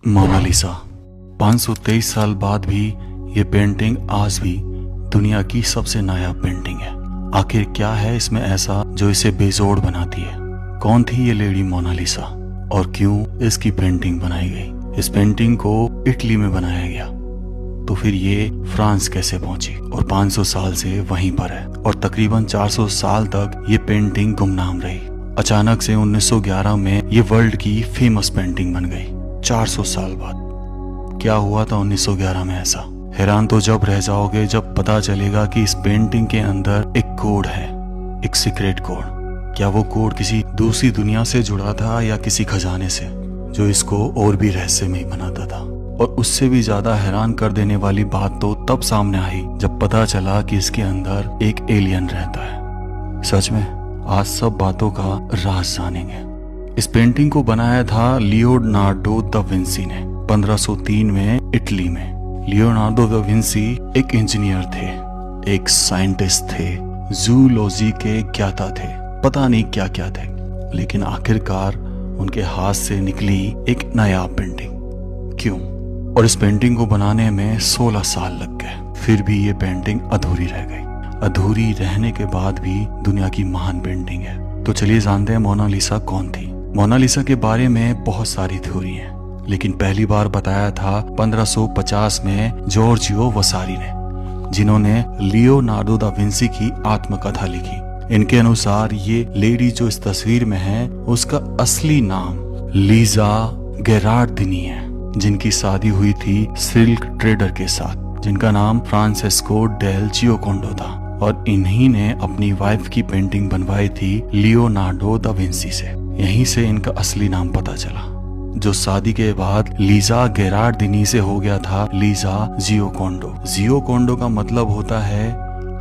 Mona Lisa 523 साल बाद भी ये पेंटिंग आज भी दुनिया की सबसे नायाब पेंटिंग है। आखिर क्या है इसमें ऐसा जो इसे बेजोड़ बनाती है? कौन थी ये लेडी मोनालिसा और क्यों इसकी पेंटिंग बनाई गई? इस पेंटिंग को इटली में बनाया गया, तो फिर ये फ्रांस कैसे पहुंची और 500 साल से वहीं पर है और तकरीबन 400 साल तक ये पेंटिंग गुमनाम रही। अचानक से 1911 में ये वर्ल्ड की फेमस पेंटिंग बन गई। 400 साल बाद क्या हुआ था 1911 में ऐसा? हैरान तो जब रह जाओगे जब पता चलेगा कि इस पेंटिंग के अंदर एक कोड है, एक सीक्रेट कोड। क्या वो कोड किसी दूसरी दुनिया से जुड़ा था या किसी खजाने से, जो इसको और भी रहस्यमय बनाता था? और उससे भी ज्यादा हैरान कर देने वाली बात तो तब सामने आई जब पता चला कि इसके अंदर एक एलियन रहता है। सच में आज सब बातों का राज जानेंगे। इस पेंटिंग को बनाया था लियोनार्डो दा विंसी ने 1503 में इटली में। लियोनार्डो दा विंसी एक इंजीनियर थे, एक साइंटिस्ट थे, जूलॉजी के ज्ञाता थे, पता नहीं क्या क्या थे, लेकिन आखिरकार उनके हाथ से निकली एक नायाब पेंटिंग। क्यों? और इस पेंटिंग को बनाने में 16 साल लग गए। फिर भी ये पेंटिंग अधूरी रह गई। अधूरी रहने के बाद भी दुनिया की महान पेंटिंग है। तो चलिए जानते हैं मोनालिसा कौन थी। मोनालिसा के बारे में बहुत सारी थ्योरी हैं, लेकिन पहली बार बताया था 1550 में जॉर्जियो वसारी ने, जिन्होंने लियोनार्डो दा विंसी की आत्मकथा लिखी। इनके अनुसार ये लेडी जो इस तस्वीर में है उसका असली नाम लीजा गेरार्डिनी है, जिनकी शादी हुई थी सिल्क ट्रेडर के साथ, जिनका नाम फ्रांसेस्को डेल जियोकोंडो था, और इन्हीं ने अपनी वाइफ की पेंटिंग बनवाई थी लियोनार्डो दा विंसी से। यहीं से इनका असली नाम पता चला, जो शादी के बाद लीजा गेरार्डिनी से हो गया था लीजा जियोकोंडो। जियोकोंडो का मतलब होता है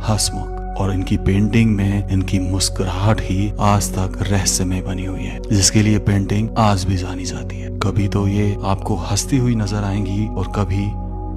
हंसमुख, और इनकी पेंटिंग में इनकी मुस्कुराहट ही आज तक रहस्यमय बनी हुई है, जिसके लिए पेंटिंग आज भी जानी जाती है। कभी तो ये आपको हंसती हुई नजर आएंगी और कभी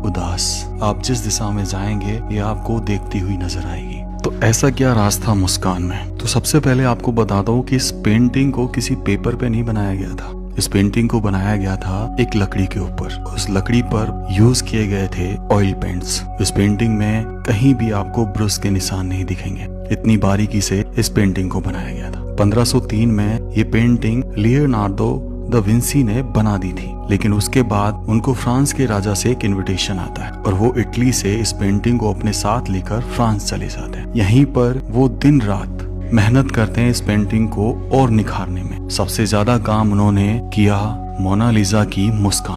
उदास। आप जिस दिशा में जाएंगे ये आपको देखती हुई नजर आएगी। तो ऐसा क्या राज था मुस्कान में? तो सबसे पहले आपको बता दो कि इस पेंटिंग को किसी पेपर पे नहीं बनाया गया था। इस पेंटिंग को बनाया गया था एक लकड़ी के ऊपर। उस लकड़ी पर यूज किए गए थे ऑयल पेंट्स। इस पेंटिंग में कहीं भी आपको ब्रश के निशान नहीं दिखेंगे, इतनी बारीकी से इस पेंटिंग को बनाया गया था। 1503 में ये पेंटिंग लियोनार्डो दा विंसी ने बना दी थी, लेकिन उसके बाद उनको फ्रांस के राजा से एक इनविटेशन आता है और वो इटली से इस पेंटिंग को अपने साथ लेकर फ्रांस चले जाते हैं। यहीं पर वो दिन रात मेहनत करते हैं इस पेंटिंग को और निखारने में। सबसे ज्यादा काम उन्होंने किया मोनालिसा की मुस्कान।